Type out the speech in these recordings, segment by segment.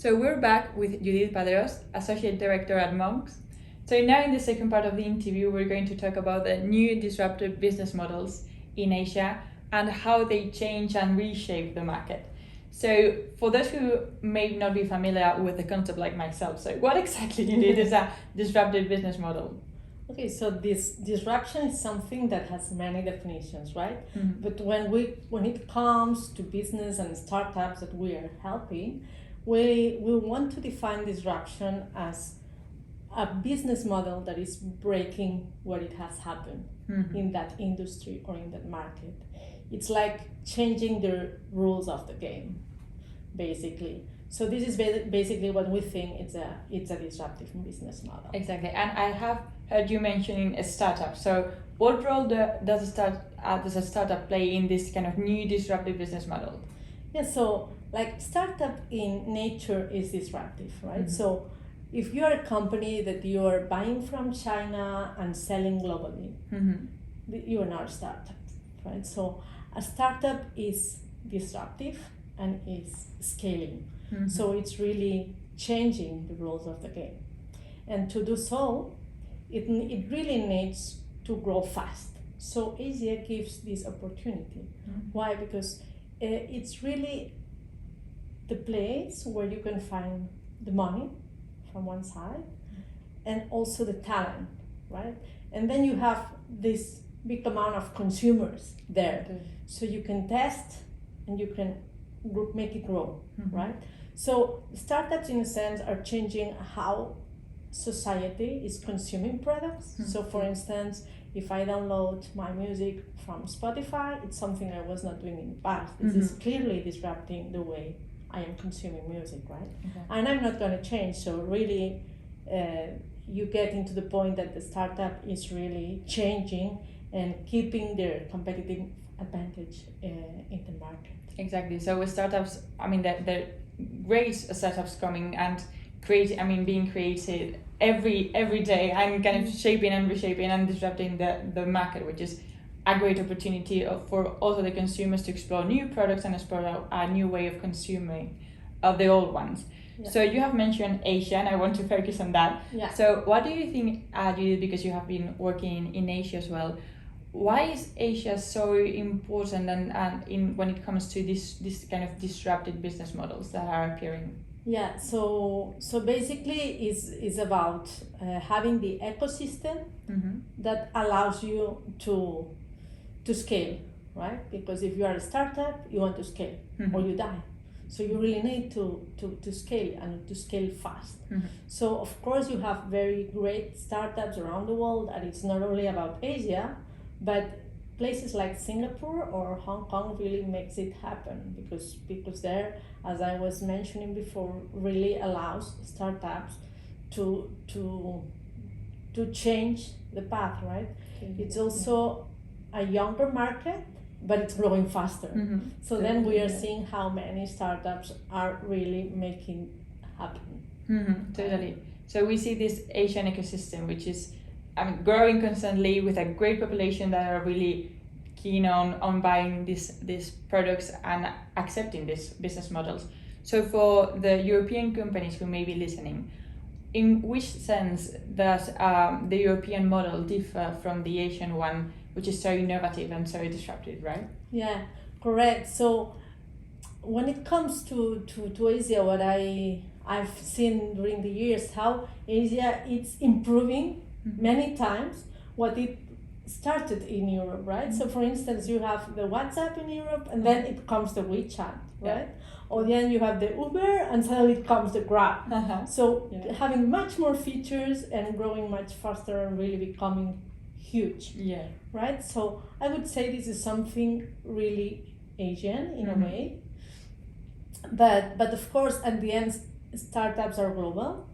So we're back with Judith Padrós, Associate Director at MONX. So now in the second part of the interview, we're going to talk about the new disruptive business models in Asia and how they change and reshape the market. So for those who may not be familiar with the concept like myself, so what exactly indeed is a disruptive business model? Okay, so this disruption is something that has many definitions, right? Mm-hmm. But when it comes to business and startups that we are helping, we want to define disruption as a business model that is breaking what it has happened in that industry or in that market. It's like changing the rules of the game, basically. So this is basically what we think it's a disruptive business model. Exactly, and I have heard you mentioning a startup. So what role does a startup play in this kind of new disruptive business model? Yeah, so like startup in nature is disruptive, right? Mm-hmm. So if you are a company that you are buying from China and selling globally, you are not a startup, right? So a startup is disruptive and is scaling. So it's really changing the rules of the game. And to do so, it really needs to grow fast. So Asia gives this opportunity. Why? Because it's really the place where you can find the money from one side and also the talent, right? And then you have this big amount of consumers there. So you can test and you can make it grow, right? So startups in a sense are changing how society is consuming products. So for instance, if I download my music from Spotify, it's something I was not doing in the past. This is clearly disrupting the way I am consuming music, right? And I'm not going to change. So really, you get into the point that the startup is really changing and keeping their competitive advantage in the market. Exactly. So with startups, I mean, they're great startups coming and being created every day and kind of shaping and reshaping and disrupting the market, which is a great opportunity for also the consumers to explore new products and explore a new way of consuming the old ones. Yeah. So you have mentioned Asia, and I want to focus on that. Yeah. So what do you think, Judith, because you have been working in Asia as well, why is Asia so important and in when it comes to this kind of disrupted business models that are appearing? Yeah, so basically is about having the ecosystem that allows you to scale, right? Because if you are a startup, you want to scale or you die. So you really need to scale and to scale fast. So of course you have very great startups around the world, and it's not only about Asia, but places like Singapore or Hong Kong really makes it happen because there, as I was mentioning before, really allows startups to change the path, right? It's also a younger market, but it's growing faster. So then we are seeing how many startups are really making happen. Totally. So we see this Asian ecosystem, which is growing constantly with a great population that are really keen on buying these products and accepting these business models. So for the European companies who may be listening, in which sense does the European model differ from the Asian one, which is so innovative and so disruptive, right? Yeah, correct. So when it comes to Asia, what I've seen during the years, how Asia is improving many times what it started in Europe, right? So for instance, you have the WhatsApp in Europe, and then it comes the WeChat, right? Or then you have the Uber, and suddenly it comes the Grab. So having much more features and growing much faster and really becoming huge, right? So I would say this is something really Asian in a way, but of course at the end startups are global.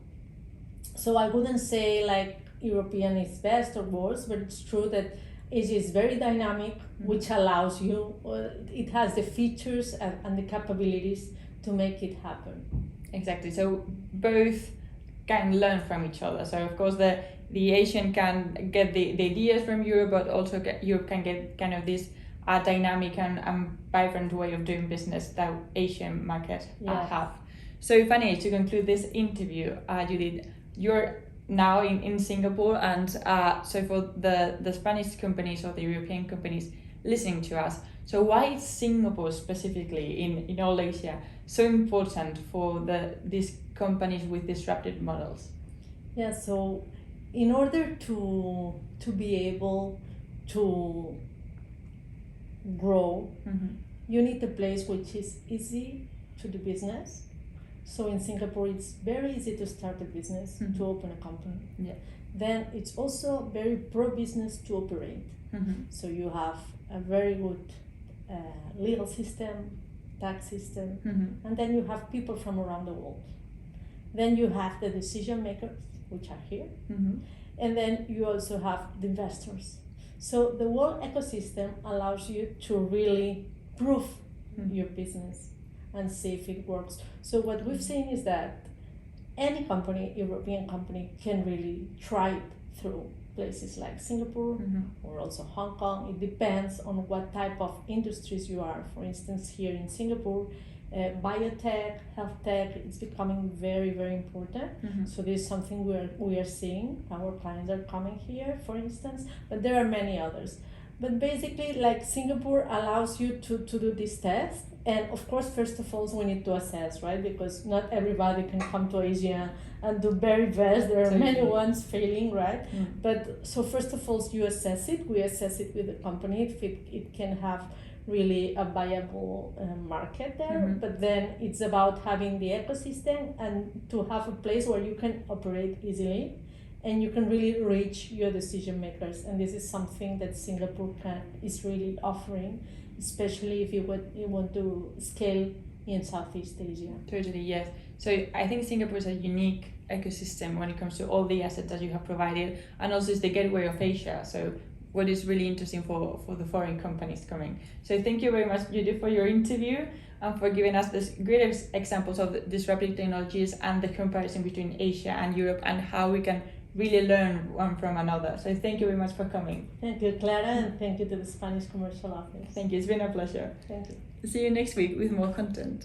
So I wouldn't say like European is best or worse, but it's true that Asia is very dynamic, which allows you, it has the features and the capabilities to make it happen. Exactly. So both can learn from each other. So of course the Asian can get the ideas from Europe, but also Europe can get kind of this dynamic and vibrant way of doing business that Asian markets have. So funny, to conclude this interview, Judith, you're now in Singapore, and so for the Spanish companies or the European companies listening to us, so why is Singapore specifically in all Asia so important for these companies with disruptive models? Yeah, so in order to be able to grow, you need a place which is easy to do business. So in Singapore, it's very easy to start a business, to open a company. Yeah. Then it's also very pro-business to operate. So you have a very good legal system, tax system, and then you have people from around the world. Then you have the decision makers, which are here, and then you also have the investors. So the whole ecosystem allows you to really prove your business and see if it works. So what we've seen is that any company, European company, can really try it through places like Singapore or also Hong Kong. It depends on what type of industries you are. For instance, here in Singapore, biotech, health tech, it's becoming very, very important. So this is something we are seeing. Our clients are coming here, for instance, but there are many others. But basically, like, Singapore allows you to do this test. And of course, first of all, we need to assess, right? Because not everybody can come to Asia and do very best. There are many ones failing, right? But so first of all, you assess it. We assess it with the company if it can have really a viable market there. But then it's about having the ecosystem and to have a place where you can operate easily and you can really reach your decision makers. And this is something that Singapore is really offering, especially if you want to scale in Southeast Asia. Totally, yes. So I think Singapore is a unique ecosystem when it comes to all the assets that you have provided, and also it's the gateway of Asia. So what is really interesting for the foreign companies coming. So thank you very much, Judith, for your interview and for giving us this great examples of the disruptive technologies and the comparison between Asia and Europe and how we can really learn one from another. So thank you very much for coming. Thank you, Clara, and thank you to the Spanish Commercial Office. Thank you, it's been a pleasure. Thank you. See you next week with more content.